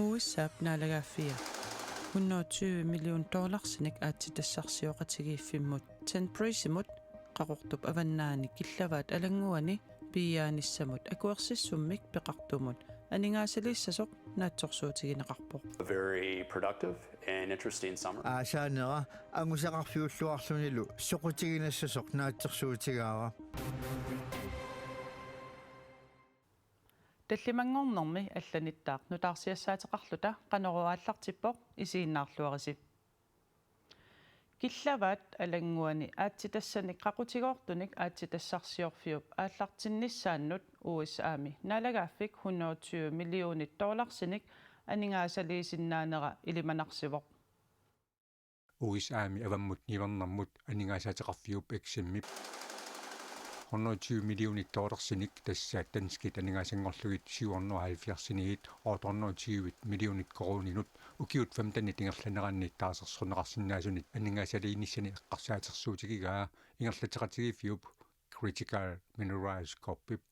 Uissap naalagaaffiya 120 million dollarsinik aatitassarsioqatigiiffimmut Tenprisimut qaqortup avannaani killavaat alanguani piyanissamut akuersissummik peqartumut aningaasaliissasoq naatsorsuutigineqarpoq. A very productive and interesting summer. Aasaaneqa angusaqarfiulluarlunilu soqutiginassasoq naatsorsuutigaara. Tallimangornermi allanittaaq nutaarsiassaateqarluta qaneruaallartippoq isiinnaarluarisip. Killavaat alanguani aatsitassanik qaqutigoortunik aatsitassarsiorfiup aallartinnissaannut USAmi naalagaaffik 120 millionit dollarsinik aningaasaliisinnaanera ilimanarsivoq. USAmi avammut nivernermut aningaasaateqarfiup eksimmip 120 millionit dollarsinik tassaat tanskit aningaasangorlugit 770-sinigit 820 millionit koroninut ukiut 15 tingerlaneranniit taasersuneqarsinnaasunit aningaasaliinissani eqqarsaatersuutigigaa ingerlateqatigifiup critical minerals corpip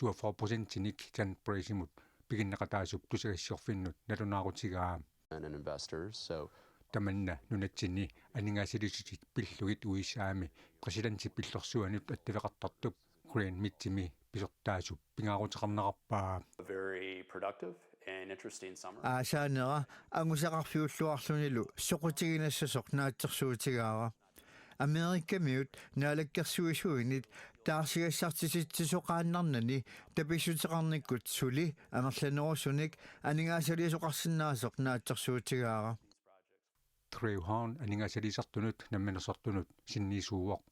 24%-sinik Tenprisimut piginneqataasup tusagassiorfinnut nalunaarutigaa And investors. So tamanna nunatsini aningaasaliisutit pillugit USAmi presidentti pillorsuanut attiveqartartup Green Mitsimi pisortaasup pingaaruteqarnaqarpaa. a very productive and interesting summer. Aasaaneqa angusaqarfiulluarlunilu soqutiginassasoq naatsorsuutigaara. Amerikamiut naalakkersuisuinit taarsigassartisittisoqaannarnani tapisuteqarnikkut suli amerlanerusunik aningaasaliisoqarsinnaasoq naatsorsuutigaara. Treuhan aningaasaliisartunut nammanersortunut sinniisuuoq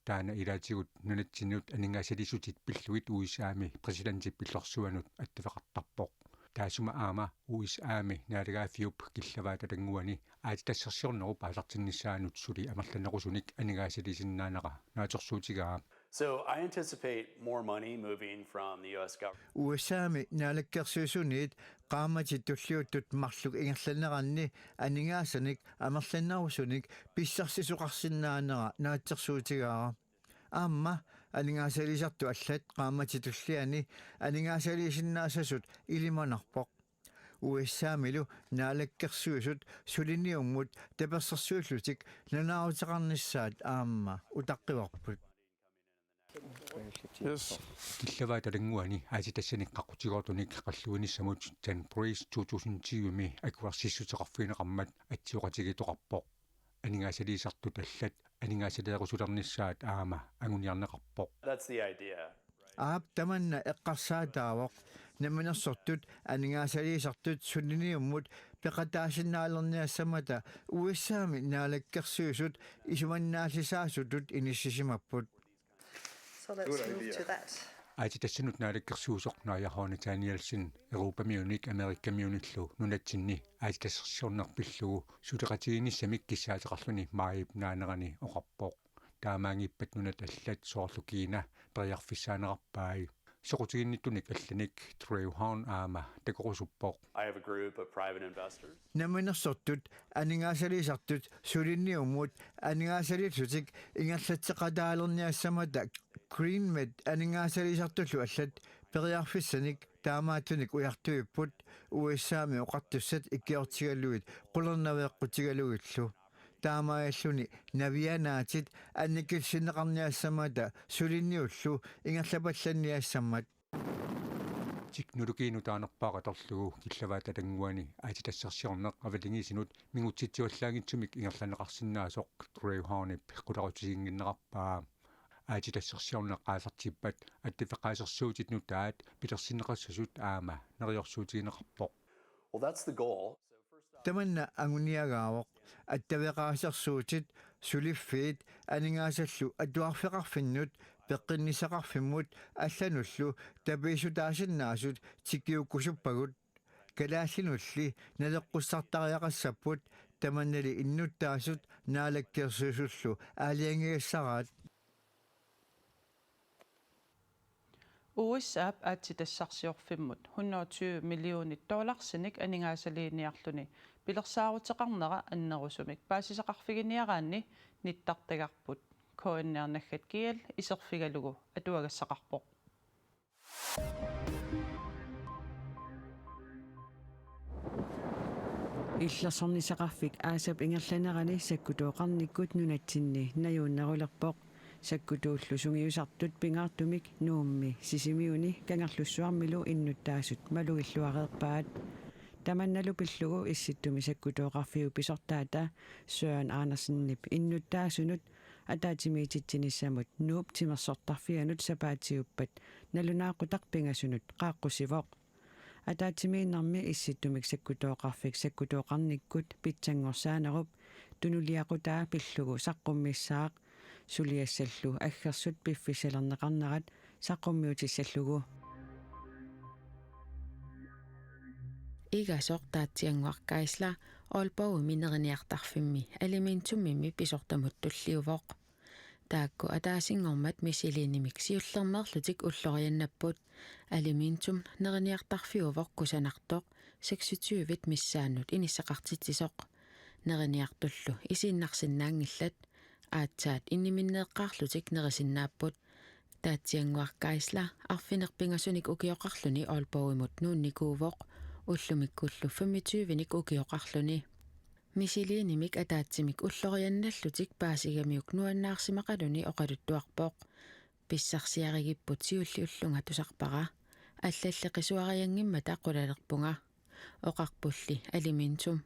taana ilaatigut nunatsinut aningaasaliisutit pillugit USAmi presidentti pillorsuanut attiveqartarpoq taasuma aama USAmi naalagaafiup killavaatalangguani aatitassarsiornerup aalartinnissaanut suli amerlanerusunik aningaasaliisinnaanaqa naatorsuutigaa. So I anticipate more money moving from the US government. USAmi naalakkersuisuniit qaamati tulliuttut marluk ingerlaneranni aningaassanik amerlanerusunik pissarsisoqarsinnaanera naatsersuutigaara. Aamma aningaasaliisartu allat qaamati tulliani aningaasaliisinnaasasut ilimanarpoq. USAmilu naalakkersuisut suliniummut tapersersuullutik nanaaruteqarnissaat aamma utaqqivарput. Yes. Killavaatalangguani aatitassani qaqqutigoortunik qalluunissamut Tenpris 2020mi akuarsissuteqarfiineqarmat atsioqatigitoqarpoq aningaasaliisartut allat aningaasaliaqsulernissaat aama anguniarneqarpoq. That's the idea. Aap tamanna eqqarsaataavoq namanersortut aningaasaliisartut suliniummut peqataasinnaaleerniassamata USAmi naalakkersuisut isumannaallisaasutut inississimapput. So let's move to that. Aatitassanut naalakkersuusoq naajahoona taanialsin Europamiunik Amerikkamiunillu nunatsinni aatitassersiornerpillugu suleqatiginissamik kissaateqarluni maayip naanerani oqarpoq taamaangippat nunat allat soorlukiina periarfissaaneqarpaai soqutiginnittunik allanik Treuhan aama takoqusuppoq. I have a group of private investors. Namanersortut aningaasaliisartut suliniummut aningaasaliillutik ingerlatseqataalerniassamata GreenMed aningaasaliisartullu allat periarfissanik taamaatunik ujartuipput USAmi oqartussat ikkiortigaluit qulernaveeqqutigaluillu taamaalluni navianaatit annikilsineqarniassamata suliniullu ingerlapallanniassammat. Tiknologiinutaanerpaaqatorlugu killavaatalangguani aatitassarsiorneq avalingisinut mingutsitsuallaangitsumik ingerlaneqarsinnaasoq Treuhanip qulaqutiginginneqarpaa aatitassarsiorneq qaalartippat attafeqaasersuutit nutaat pilersineqassasut aama neriorsuutigineqarpoq. Well, that's the goal. So first off, Tamanna anguniagaavoq attaveqaasarsuutit suliffiit aningaassallu atuarfeqarfinnut peqqinnisaqarfimmut allanullu tapiisutaasinnaassut tikiukkusuppagut kalaallinulli naleqqussartariaqassapput tamannali innuttaasut naalakkersuusullu aaliangigassaraat. USAp aatitassarsiorfimmut 120 millionit dollarsinik aningaasaliiniarluni pilersaaruteqarnera annerusumik paasisaqarfiginiaraanni nittartagarput koinnearnaggat kial iserfigalugu atuagassaqarpoq. иллерсорнисақарфик аасап ингерланерани саккутооқарниккут нунатсинни наюуннеруlerpoq саккутууллу сунгиусартут пингаартумик нуумми сисимиуни кангерлуссуармилу иннуттаасут малугиллуареерпаат таманналу пиллугу исситтуми саккутооқарфиу писортаата Søren Andersen-нип иннуттаасунут атаатимиититсинissamут нууп тимерсортарфианут сапаатиуппат налунаақутақ пингасунут қааққусивоқ атаатимииннарми исситтумик саккутооқарфик саккутооқарниккут питсангорсаанеруп тунулиақутаа пиллугу саққуммиссаақ сулиассаллу аггерсут пиффисалернеқарнерат саққуммиутиссаллугу игасортаатсиангуаркаисла олпау минерниартарфимми алиминтуммими писортамут туллиувоқ таакку атаасингормат мисилинимик сиуллермерлутик уллорианнаппут алиминтум нерниартарфиувоқ кусанартоқ 26-вит миссааннут иниссақартитсисоқ нерниартуллу исииннарсинаангиллат аатсаат инниминнеэққарлутик нерисиннааппут таатсиангуаркаисла арфинерпингасуник укиоқарлуни олпауимут нуунникуувоқ уллумиккуллу 25-виник укиоқарлуни мисилинимик атаатсимик уллорианналлутик паасигамиук нуаннаарсимақалуни оқалуттуарпоқ писсарсиаригиппут сиулли уллунга тусарпара аллаллеқисуариангимма тааққулалерпунга оқарпулли алиминтум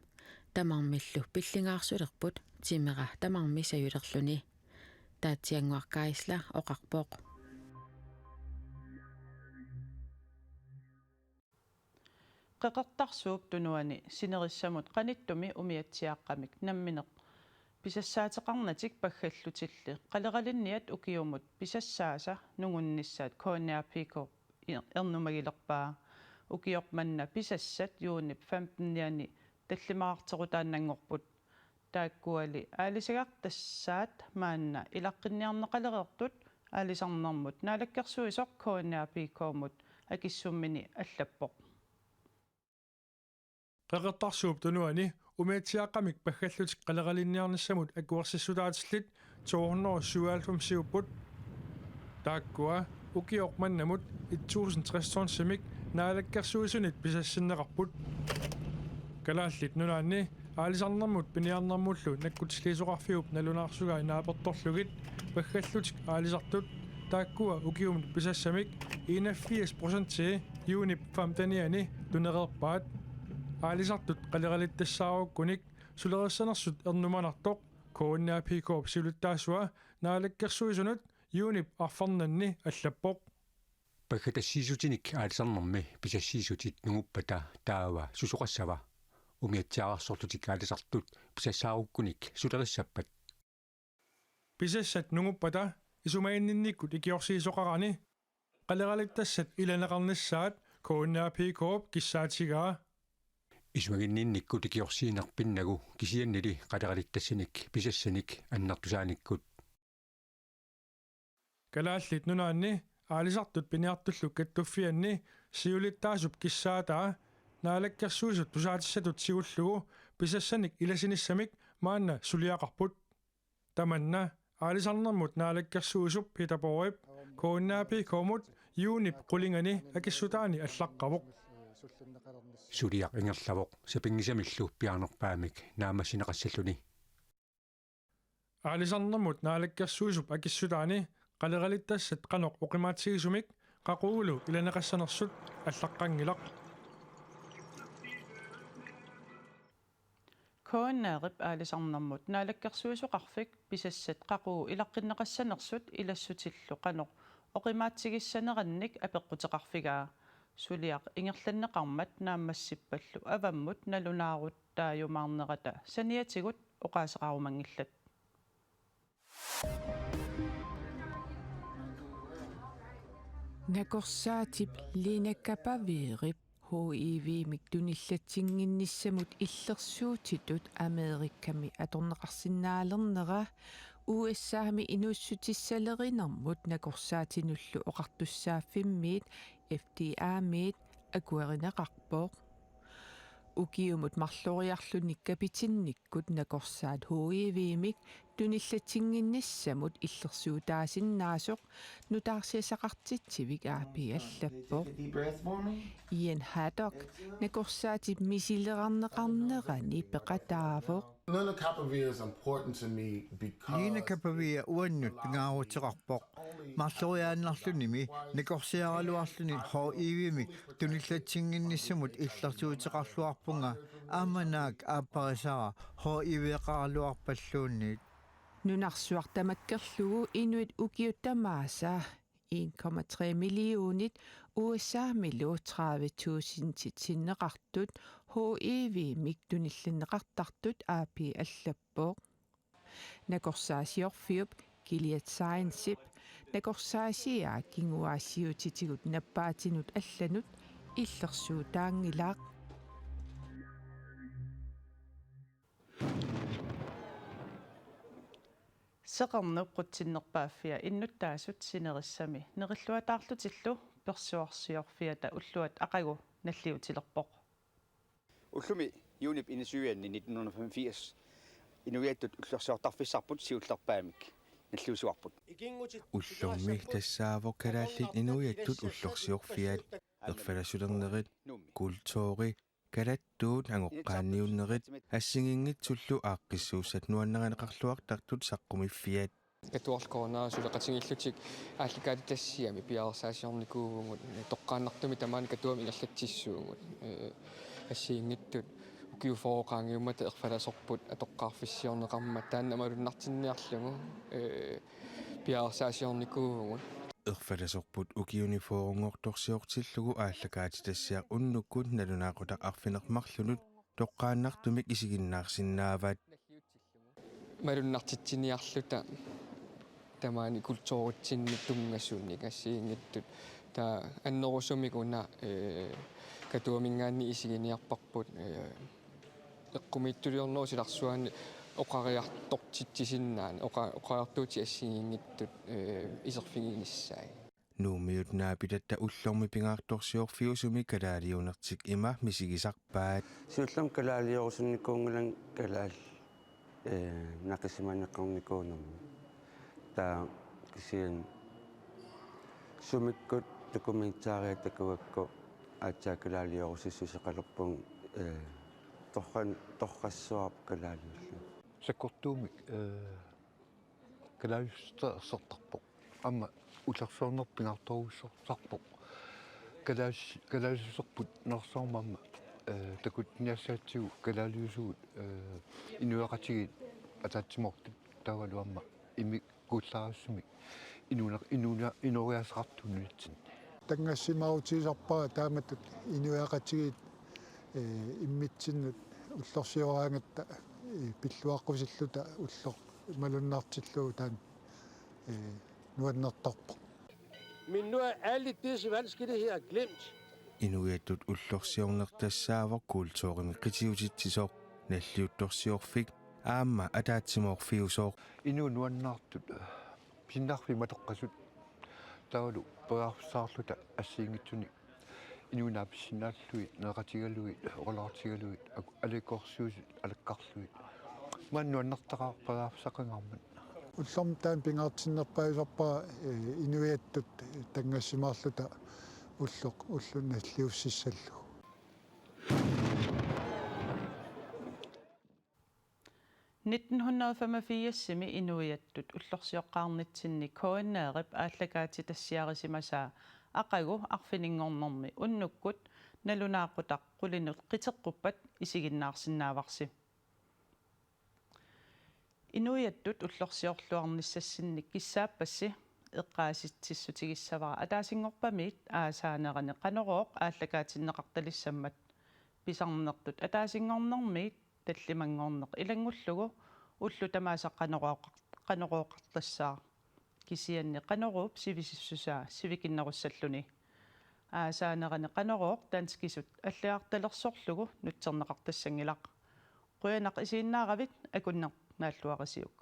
тамармиллу пиллингаарсулерпут тимера тамарми саюлерлуни таатсиангуаркаисла оқарпоқ qeqertarsuup tunuani sinerissamut qanittumi umiatsiaqqamik nammineq pisassaateqarnatik paggallutilli qaleqalinniat ukiumut pisassaasa nungunnissaat kooniarpiiko ernumagilerpaa ukiormanna pisassat yuunip 15niani tallimaqartequtaannanngorput taakkuali aalisagaqtassaat maanna ilaqqinniarneqalereertut aalisarnermut naalakkersuisoq kooniarpiikoomut akissummini allappoq qeqertarsuup tunuani umiatsiaqqamik paggallutik qaleqalinniarnissamut akuarsissutaatилlit 297 taakkua ukiormannamut 1060 naalakkersuisunit pisassinneqarput kalaallit nunaanni aalisarnermut piniarnermullu nakkutilliisoqarfiup nalunaarsugai naapertorlugit paggallutik aalisartut taakkua ukiumut pisassamik 81% юунip 15niani tunereerpaat аалисартут қалералиттассааруккуник сулериссанерсут ернуманартоқ коонниапикооп силуттаасуа наалаккерсуисунут юунип арфарнанни аллаппоқ паггатассиисутиник аалисарнэрми писассиисутит нугуппата таава сусоқассава умиатсаарсортутик аалисартут писассааруккуник сулериссаппат писассат нугуппата исумаиннинниккут икиорсиисоқарани қалералиттассат иланеқарнассаат коонниапикооп киссаатигаа исуагиннинниккут икиорсиинерпиннагу кисианнили қалералиттассиник писассаник аннартусааниккут калааллит нунаанни аалисартут пиниартуллу каттуффианни сиулиттаасуп киссаатаа наалаккерсуисут тусаатиссатут сиуллугу писассаник иласиниссамик маанна сулиақарпут таманна аалисарнэрмут наалаккерсуисуп питапорип кооннаапи комут юунип qulingani акиссутаани аллаққавоқ сулиақ ингерлавоқ сапингисамиллу пиарнерпаамик наамассинеқассаллуни аалисарнэрмут наалаккерсуисуп акиссутаани қалералиттассат қаноқ оқимаатсигисумик қақуулу иланеқассанерсут аллаққангилақ кооннаарip аалисарнэрмут наалаккерсуисоқарфик писассат қақуу илаққиннеқассанерсут илассутиллу қаноқ оқимаатсигиссанеранник апеққутеқарфигаа сулиақ ингерланнеқармат наамассиппаллу аваммут налунааруттааюмаарнерата саниатигут оқаасеқарумангиллат накорсаатип линаккапавиерип HIV-мик туниллатсингиннissamут иллерсуутитут Америкками аторнеқарсинаалернера USA-ми инуссутиссалеринэрмут накорсаатинуллу оқартуссааффиммиит FDA-миит акуеринеқарпоқ укиумут марлориарлуник капитинниккут накорсаат HIV-мик туниллатингинниссамут иллерсуутаасиннаасоқ нутаарсиасақартитсивик аапиаллаппо Ian Haddock накорсаатип мисилеқарнеқарнерани пеқатаавоқ Lina Kapavia is important to me because Лина Капавиа уаннут пингаарутеқарпоқ марлориааннарлуними никорсиаралуарлуни хоо ивими туниллатсингинниссамут иллерсуутеқарлуарпунга ааманаак ааппарисара хоо ивиақаралуарпаллуунниит нунарсуартамаккерлугу инуит укиуттамааса 1,3 миллионит USA-милу 30,000 синнеқартут HIV-мик туниллиннеқартартут аапи аллаппоо накорсаасиорфиуп Gilead Science накорсаасиа кингуаассиутитигут наппаатинут алланут иллерсуутаангилаақ seqarnup qutsinnerpaaffia innuttasut sinerissami nerilluataarlutillу persuarsiorfiata ulluat aqagu nalliutilerpoq ullumi unip inisuianni 1985 inuiattut ullersiortarfissarput siullerpaamik nalluusuarput уллорми тассаавоккалааллит инуиаттут уллорсиорфиат ерфаласулернерит культуори калаттуут ангоққаанниуннерит ассигингитсуллу ааққиссууссат нуаннеранеқарлуартартут саққумиффиат катуарлкорнаа сулеқатингиллутик аалликаатитассиами пиарсаасиорникуугунгут тоққааннартуми тамаани катуами ингерлатсиссуугут ассигингиттут укиуфооқаангиуммата ерфаласорпут атоққарфиссиорнеқарма тааннамалуннартинниарлугу пиарсаасиорникуугунгут ерфаласорпут укиунифоорунгорторсиортиллугу ааллакаатитассиа уннуккут налунаақута арфинермарлунут тоққааннартумик исигиннаарсинааваат малуннартитсиниарлута тамаани культууритсинни тунгассуунник ассиингиттут таа аннерусумикуна катуамингаанни исигиниарпарпут эққумиттулиорнуусиларсуаани оқариартортитсисиннаани оқариартуути ассигингиттут исерфигиниссаи нуумиут наапитатта уллорми пингаарторсиорфиусуми калаалиунертик има мисигисарпаат сиуллам калаалиорусунникуунгулан калаал нақисиманеққарникуунерми таа кисиан сумиккут документаариатакуакку аатсаакалаалиорусиссусеқалерпун торқассуарп калаалиуллу саккортуумик калаалиссертарпоқ амма уллерсуорнерпингарторуссортарпоқ калаалиссерпут нерсоормамма такут ниассаатсигу калаалиусугут инуақатигит атаатсимортут тавалуамма ими кууллаарассумик инуриасеқартуннитсин тангассимаутисарпаа тааматут инуақатигит иммитсиннут уллорсиораангатта пиллуаққусиллута уллор малуннартиллуу таан нуаннерторпо Men nu er alle disse vanskeligheder her glemt. Inuiattut ullorsiornertassaavor kultuurimi qitiutitsisooq nalliuttorsiorfik aamma ataatsimorfiusooq nuannaartut pinnarfi matoqqasut taulu pearsaarluta assiingitsuni inuunaapissinaalluit neqatigaluit orlaartigaluit alikorsiusut alaqqarluit mannuannertaqaa pearsaqangarman уллорм таан пингаартиннерпаисарпаа инуиаттут тангассимаарлута уллунналлиуссиссаллу 1985-сими инуиаттут уллорсиоққарнитсинни коиннеэрип ааллакаати тассиарисимасаа ақагу арфинингорнэрми уннуккут налунаақутақ қулинут қитеққуппат исигиннаарсинааварси инуиаттут уллорсиорлуарниссассинник киссааппасси эққааситсиссутигиссавара атаасингорпамиит аасаанерани қанорооқ ааллакаатиннеқарталиссаммат писарнертут атаасингорнэрмиит таллимангорнеқ илангуллугу уллу тамааса қанорооқартассаа кисианни қанорууп сивисиссусаа сивикиннеруссаллуни аасаанерани қанорооқ танскисут аллаарталерсорлугу нутсернеқартассангилақ қуянақ исииннааравит акуннеқ нааллуарисиук